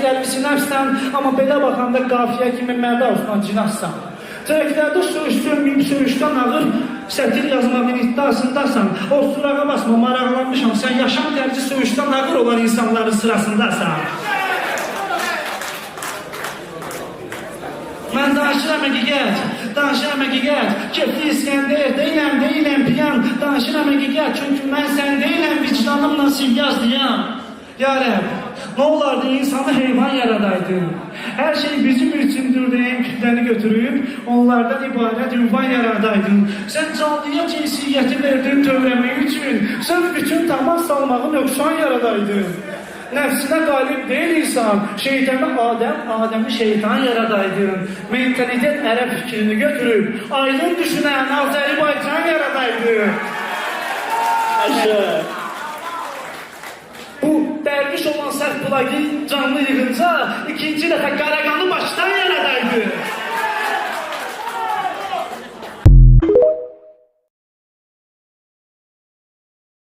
gəlmişsin nəfsən, amma belə baxanda qafiyə kimi mədə olsan cinassan. Trəklərdə söyüşdüyün bir söyüşdən ağır sətir yazmağın iddiasındasan. O surağa basma, maraqlanmışam, sən yaşam tərci söyüşdən ağır olan insanların sırasındasan. Mən danışıram həqiqət, kefli İskəndər, deyiləm piyan, danışıram həqiqət, çünki mən sən deyiləm, vicdanımla sivyazlıyam. Ya Rəb, nə olardı insanı heyvan yaradaydın? Hər şey bizim üçündür deyən kütləni götürüb, onlardan ibarət ünvan yaradaydın. Sən canlıya cinsiyyəti verdin tövləmək üçün, sırf bütün tamam salmağı nöqsan yaradaydın. Nəfsinə qalib deyil insan, şeytanı Adəmi şeytan yaradaydın. Mentalitet ərəb fikrini götürüb, aydın düşünən Azərbaycan yaradaydın. Bu dərviş olan səhv plaqı canlı yığınca, ikinci dəfə qara